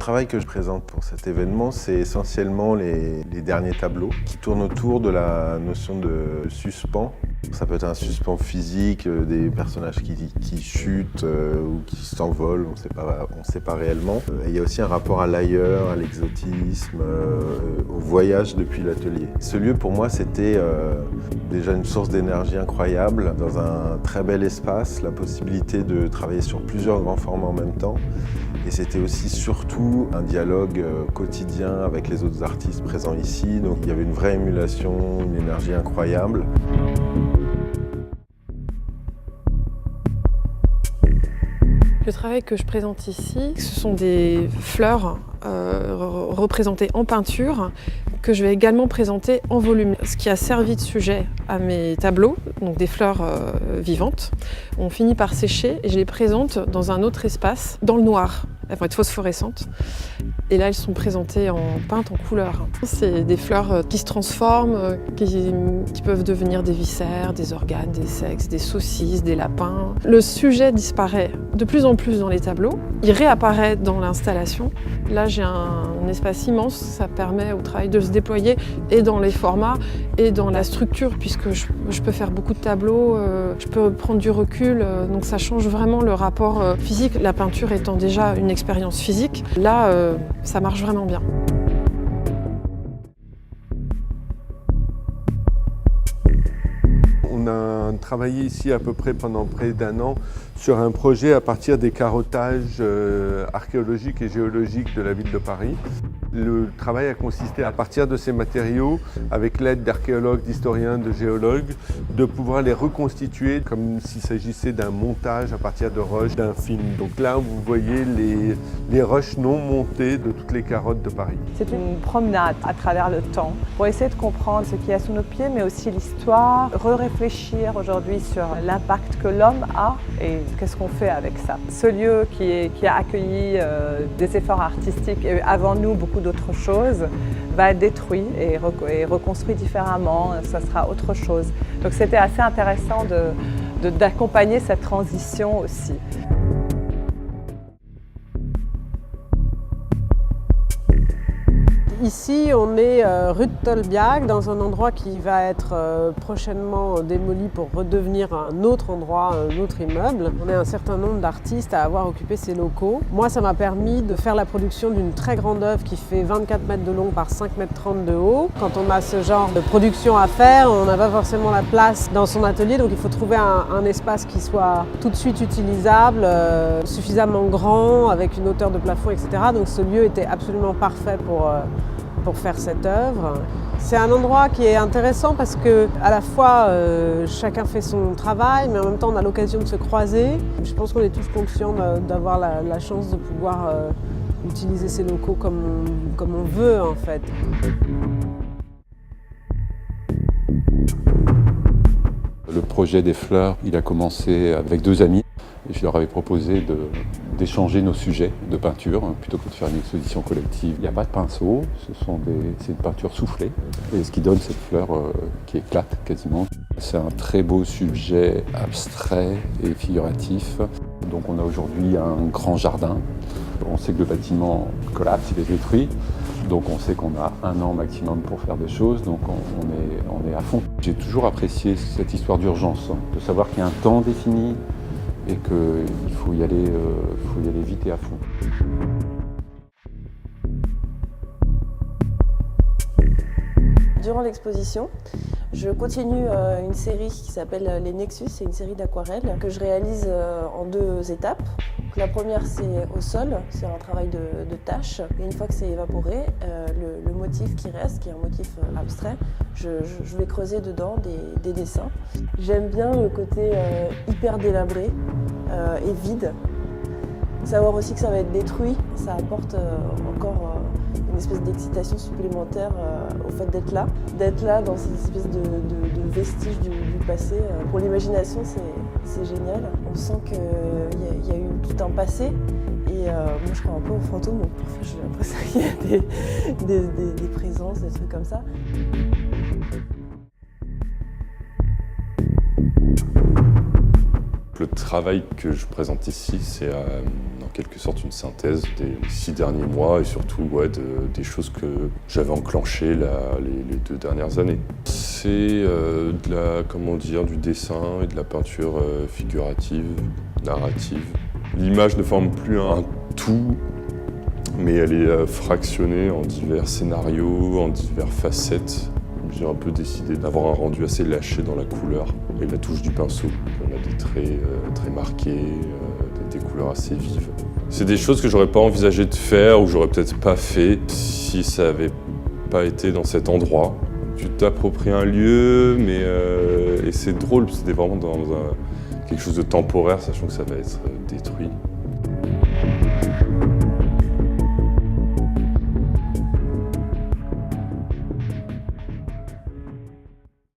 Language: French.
travail que je présente pour cet événement, c'est essentiellement les derniers tableaux qui tournent autour de la notion de suspens. Ça peut être un suspens physique, des personnages qui chutent ou qui s'envolent, on ne sait pas réellement. Et il y a aussi un rapport à l'ailleurs, à l'exotisme, au voyage depuis l'atelier. Ce lieu, pour moi, c'était déjà une source d'énergie incroyable, dans un très bel espace, la possibilité de travailler sur plusieurs grands formats en même temps. Et c'était aussi surtout un dialogue quotidien avec les autres artistes présents ici. Donc il y avait une vraie émulation, une énergie incroyable. Le travail que je présente ici, ce sont des fleurs représentées en peinture que je vais également présenter en volume. Ce qui a servi de sujet à mes tableaux, donc des fleurs vivantes, on finit par sécher et je les présente dans un autre espace, dans le noir. Elles vont être phosphorescentes. Et là, elles sont présentées en peintes en couleur. C'est des fleurs qui se transforment, qui peuvent devenir des viscères, des organes, des sexes, des saucisses, des lapins. Le sujet disparaît de plus en plus dans les tableaux. Il réapparaît dans l'installation. Là, j'ai un espace immense. Ça permet au travail de se déployer et dans les formats et dans la structure, puisque je peux faire beaucoup de tableaux, je peux prendre du recul. Donc ça change vraiment le rapport physique. La peinture étant déjà une expérience physique, là, ça marche vraiment bien. On a travaillé ici à peu près pendant près d'1 an sur un projet à partir des carottages archéologiques et géologiques de la ville de Paris. Le travail a consisté à partir de ces matériaux, avec l'aide d'archéologues, d'historiens, de géologues, de pouvoir les reconstituer comme s'il s'agissait d'un montage à partir de roches d'un film. Donc là, vous voyez les roches non montées de toutes les carottes de Paris. C'est une promenade à travers le temps pour essayer de comprendre ce qu'il y a sous nos pieds, mais aussi l'histoire, réfléchir aujourd'hui sur l'impact que l'homme a et qu'est-ce qu'on fait avec ça. Ce lieu qui a accueilli des efforts artistiques et avant nous beaucoup d'autres choses va être détruit et reconstruit différemment, ça sera autre chose. Donc c'était assez intéressant d'accompagner cette transition aussi. Ici, on est rue de Tolbiac, dans un endroit qui va être prochainement démoli pour redevenir un autre endroit, un autre immeuble. On est un certain nombre d'artistes à avoir occupé ces locaux. Moi, ça m'a permis de faire la production d'une très grande œuvre qui fait 24 mètres de long par 5 mètres 30 de haut. Quand on a ce genre de production à faire, on n'a pas forcément la place dans son atelier, donc il faut trouver un espace qui soit tout de suite utilisable, suffisamment grand, avec une hauteur de plafond, etc. Donc ce lieu était absolument parfait pour faire cette œuvre. C'est un endroit qui est intéressant parce que à la fois chacun fait son travail, mais en même temps on a l'occasion de se croiser. Je pense qu'on est tous conscients d'avoir la chance de pouvoir utiliser ces locaux comme on veut en fait. Le projet des fleurs, il a commencé avec 2 amis. Et je leur avais proposé d'échanger nos sujets de peinture plutôt que de faire une exposition collective. Il n'y a pas de pinceau, c'est une peinture soufflée, et ce qui donne cette fleur qui éclate quasiment. C'est un très beau sujet abstrait et figuratif. Donc on a aujourd'hui un grand jardin. On sait que le bâtiment collapse, il est détruit. Donc on sait qu'on a 1 an maximum pour faire des choses, donc on est à fond. J'ai toujours apprécié cette histoire d'urgence, de savoir qu'il y a un temps défini, et qu'il faut y aller vite et à fond. Durant l'exposition, je continue une série qui s'appelle Les Nexus, c'est une série d'aquarelles que je réalise en 2 étapes. Donc, la première c'est au sol, c'est un travail de tâche. Et une fois que c'est évaporé, le motif qui reste, qui est un motif abstrait, je vais creuser dedans des dessins. J'aime bien le côté hyper délabré et vide. Savoir aussi que ça va être détruit, ça apporte encore une espèce d'excitation supplémentaire au fait d'être là dans cette espèce de vestiges du passé. Pour l'imagination, c'est génial. On sent qu'il y a eu tout un passé et moi je crois un peu aux fantômes, donc parfois j'ai l'impression qu'il y a des présences, des trucs comme ça. Le travail que je présente ici, c'est en quelque sorte une synthèse des 6 derniers mois et surtout des choses que j'avais enclenchées les 2 dernières années. C'est du dessin et de la peinture figurative, narrative. L'image ne forme plus un tout, mais elle est fractionnée en divers scénarios, en diverses facettes. J'ai un peu décidé d'avoir un rendu assez lâché dans la couleur et la touche du pinceau. On a des traits très marqués, des couleurs assez vives. C'est des choses que j'aurais pas envisagé de faire ou j'aurais peut-être pas fait si ça avait pas été dans cet endroit. Tu t'appropries un lieu, et c'est drôle, c'était vraiment dans quelque chose de temporaire, sachant que ça va être détruit.